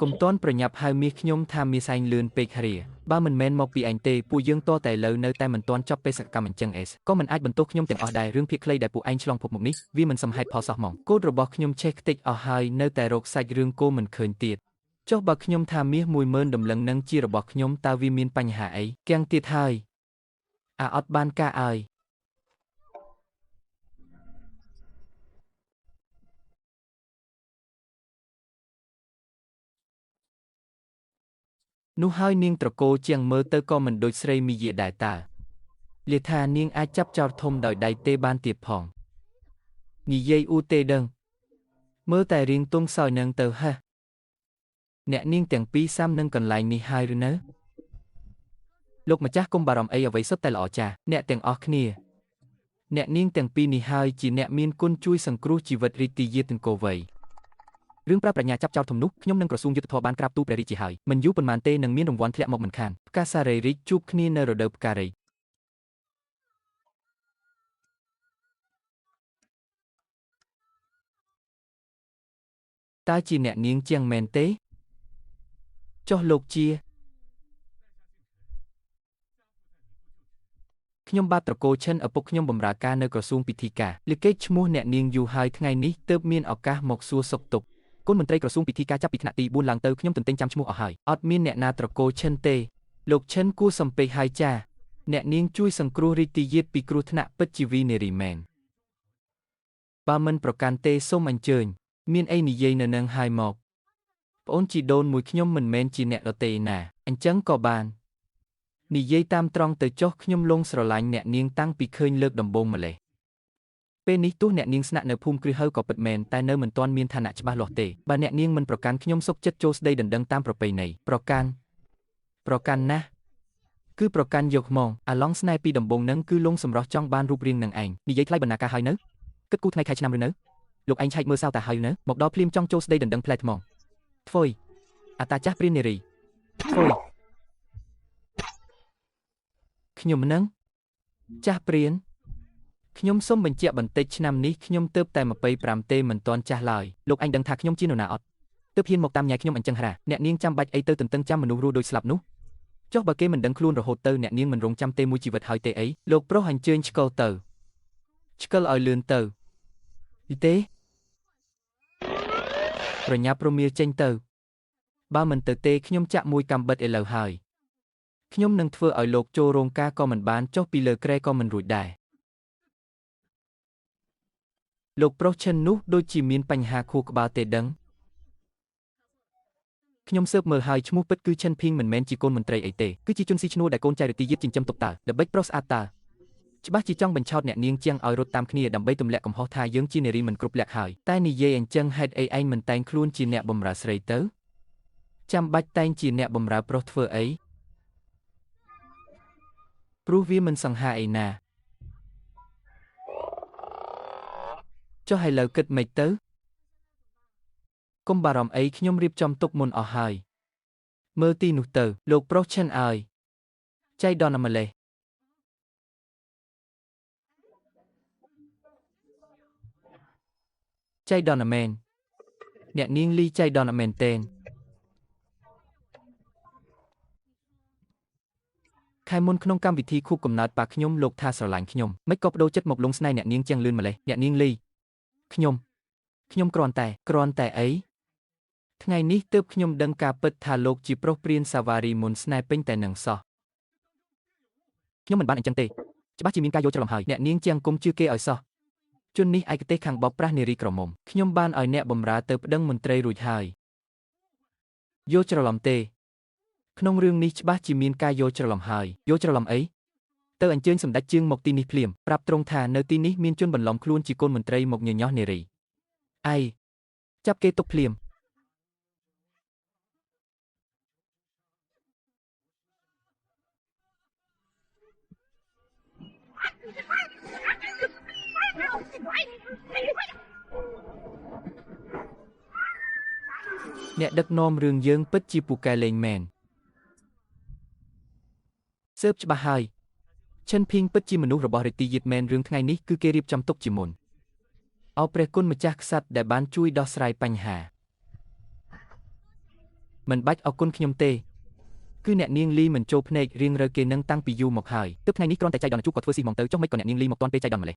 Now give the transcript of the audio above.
កុំតន់ប្រញាប់ហៅមាសខ្ញុំថាមាសឯងលឿនពេកហាបើមិនមែនមកពីឯងទេពួកយើងតតែលើនៅតែមិនទាន់ចប់បេសកកម្មអញ្ចឹងអេសក៏មិនអាចបន្ទោសខ្ញុំទាំងអស់ដែររឿងភាគខ្លីដែលពួកឯងឆ្លងភពមុខនេះវាមិនសមហេតុផលសោះហ្មងកូនរបស់ខ្ញុំឆេះខ្ទេចអស់ហើយនៅតែរកសាច់រឿងគោមិនឃើញទៀតចុះបើខ្ញុំថាមាស 10000 ដំឡឹងនឹងជារបស់ខ្ញុំតើវាមានបញ្ហាអីគៀងទៀតហើយអត់បានការអើយនោះហើយនាងត្រកូលជាងមើលទៅក៏មិនដូចស្រីមីយាដែរតើលាថានាងអាចចាប់ចោលធំដោយដៃទេបានទៀតផងនិយាយអ៊ូទេដឹងមើលតែរៀងទង់សោយនឹងទៅហេះអ្នកនាងទាំងពីរសាំនឹងកន្លែងនេះហើយឬនៅលោកម្ចាស់កុំបារម្ភអីអ្វីសុទ្ធតែល្អចាស់អ្នកទាំងអស់គ្នាអ្នកនាងទាំងពីរនេះហើយជាអ្នកមានគុណជួយសង្គ្រោះជីវិតរាជទាយាទនគរវ័យរឿងប្រើប្រាជ្ញាចាប់ចោលធំនោះខ្ញុំនឹងក្រសួងយុទ្ធភ័ពបានក្រាបទូលព្រះរាជាហើយមិនយូរប៉ុន្មានទេនឹងមានរង្វាន់ធ្លាក់មកមិនខានផ្កាសារីរិចជួបគ្នានៅរដូវផ្ការីតើជាអ្នកនាងជាងមែនទេចុះលោកជាខ្ញុំបាទត្រកូលឈិនឪពុកខ្ញុំបម្រើការនៅក្រសួងពិធីការលិកេតឈ្មោះអ្នកនាងយូរហើយថ្ងៃនេះទើបមានឱកាសមកសួរសុខទុក្ខគុណមន្ត្រីក្រសួងពិធីការចាប់ពីថ្នាក់ទី4ឡើងទៅខ្ញុំទន្ទិញចាំឈ្មោះអស់ហើយអត់មានអ្នកណាត្រកូលឈិនទេលោកឈិនគួរសំពេចហើយចាអ្នកនាងជួយសង្គ្រោះរាជទាយាទពីគ្រោះថ្នាក់ពិតជាវីនារីមែនបើមិនប្រកាន់ទេសូមអញ្ជើញមានអីនិយាយនៅនឹងហើយមកប្អូនជីដូនមួយខ្ញុំមិនមែនជាអ្នកដតេណាអញ្ចឹងក៏បាននិយាយតាមត្រង់ទៅចុះខ្ញុំលងស្រឡាញ់អ្នកនាងតាំងពីឃើញលើកដំបូងម្លេះពេលនេះទោះអ្នកនាងស្នាក់នៅភូមិគ្រឹះហៅក៏ពិតមែនតែនៅមិនទាន់មានឋានៈច្បាស់លាស់ទេបើអ្នកនាងមិនប្រកាន់ខ្ញុំសុខចិត្តចូលស្ដីដណ្ដឹងតាមប្រពៃណីប្រកាន់ណាស់គឺប្រកាន់យកហ្មងអាឡង់ស្នេហ៍ពីដំបូងនឹងគឺលងសម្រស់ចង់បានរូបរាងនឹងឯងនិយាយថ្លៃបណ្ណាការហើយនៅគិតគូថ្ងៃខែឆ្នាំឬនៅលោកឯងឆែកមើលសៅតាហើយនៅមកដល់ភ្លាមចង់ចូលស្ដីដណ្ដឹងផ្លែថ្មធ្វើយអាតាចាស់ព្រាននារីធ្វើយខ្ញុំនឹងចាស់ព្រានខ្ញុំសូមបញ្ជាក់បន្តិចឆ្នាំនេះខ្ញុំទើបតែ25ទេមិនទាន់ចាស់ឡើយលោកឯងដឹងថាខ្ញុំជានរណាអត់ទើបហ៊ានមកតាមញ៉ៃខ្ញុំអញ្ចឹងហ่าអ្នកនាងចាំបាច់អីទៅទន្ទឹងចាំមនុស្សរស់ដូចស្លាប់នោះចុះបើគេមិនដឹងខ្លួនរហូតទៅអ្នកនាងមិនរងចាំទេមួយជីវិតហើយទេអីលោកប្រុសអញ្ជើញឆ្កល់ទៅឆ្កល់ឲ្យលឿនទៅទេប្រញាប់រមៀលចេញទៅបើមិនទៅទេខ្ញុំចាក់មួយកាំបិតឥឡូវហើយខ្ញុំនឹងធ្វើឲ្យលោកចូលរោងការក៏មិនបានចុះពីលើគ្រែក៏មិនរួចដែរលោកប្រុសឈិននោះដូចជាមានបញ្ហាខួរក្បាលទេដឹងខ្ញុំស៊ើបមើលហើយឈ្មោះពិតគឺឈិនភីងមិនមែនជាកូនមន្ត្រីអីទេគឺជាជនស៊ីឈ្នួលដែលកូនចៅរាជទាយាទចិញ្ចឹមទុកតើល្បិចប្រុសស្អាតតើច្បាស់ជាចង់បញ្ឆោតអ្នកនាងជាងឲ្យរត់តាមគ្នាដើម្បីទម្លាក់កំហុសថាយើងជានារីមិនគ្រប់លក្ខហើយតែនិយាយអញ្ចឹងហេតុអីឯងមិនតែងខ្លួនជាអ្នកបម្រើស្រីទៅចាំបាច់តែងជាអ្នកបម្រើប្រុសធ្វើអីព្រោះវាមិនសង្ហាអីណាចុះឥឡូវគិតមិនទៅកុំបារម្ភអីខ្ញុំរៀបចំទុកមុនអស់ហើយមើលទីនោះទៅលោកប្រុសឈិនអើយចៃដន្យម្លេះចៃដន្យមែនអ្នកនាងលីចៃដន្យមែនតេនខែមុនក្នុងកម្មវិធីខួបកំណើតប៉ាខ្ញុំលោកថាស្រឡាញ់ខ្ញុំមិនក៏បដូរចិត្តមកលងស្នេហ៍អ្នកនាងជាងលឿនម្លេះអ្នកនាងលីខ្ញុំគ្រាន់តែអីថ្ងៃនេះទើបខ្ញុំដឹងការពិតថាលោកជាប្រុសព្រានសាវ៉ារីមុនស្នេហ៍ពេញតែនឹងសោះខ្ញុំមិនបានអញ្ចឹងទេច្បាស់ជាមានការយល់ច្រឡំហើយអ្នកនាងជាងគុំជឿគេឲ្យសោះជននេះឯកទេសខាងបបប្រាស់នារីក្រមុំខ្ញុំបានឲ្យអ្នកបម្រើទៅប្តឹងមន្ត្រីរួចហើយយល់ច្រឡំទេក្នុងរឿងនេះច្បាស់ជាមានការយល់ច្រឡំហើយយល់ច្រឡំអីទៅអញ្ជើញសម្ដេចជើងមកទីនេះភ្លាមប្រាប់ត្រង់ថានៅទីនេះមានជនបន្លំខ្លួនជាកូនមន្ត្រីមកញញោះនារីឯចាប់គេទុកភ្លាមអ្នកដឹកនាំរឿងយើងពិតជាពូកែលេងមែនស៊ើបច្បាស់ហើយឈិនភីងពិតជាមនុស្សរបស់រាជទាយាទមែនរឿងថ្ងៃនេះគឺគេរៀបចំទុកជាមុនអោព្រះគុណម្ចាស់ក្សត្រដែលបានជួយដោះស្រាយបញ្ហា មិនបាច់អរគុណខ្ញុំទេគឺអ្នកនាងលីមិនចូលភ្នែករៀងរើគេនឹងតាំងពីយូរមកហើយទើបថ្ងៃនេះគ្រាន់តែចៃដន្យជួបក៏ធ្វើស៊ីហ្មងទៅចុះមិនក៏អ្នកនាងលីមកទាន់ពេលចៃដន្យម្លេះ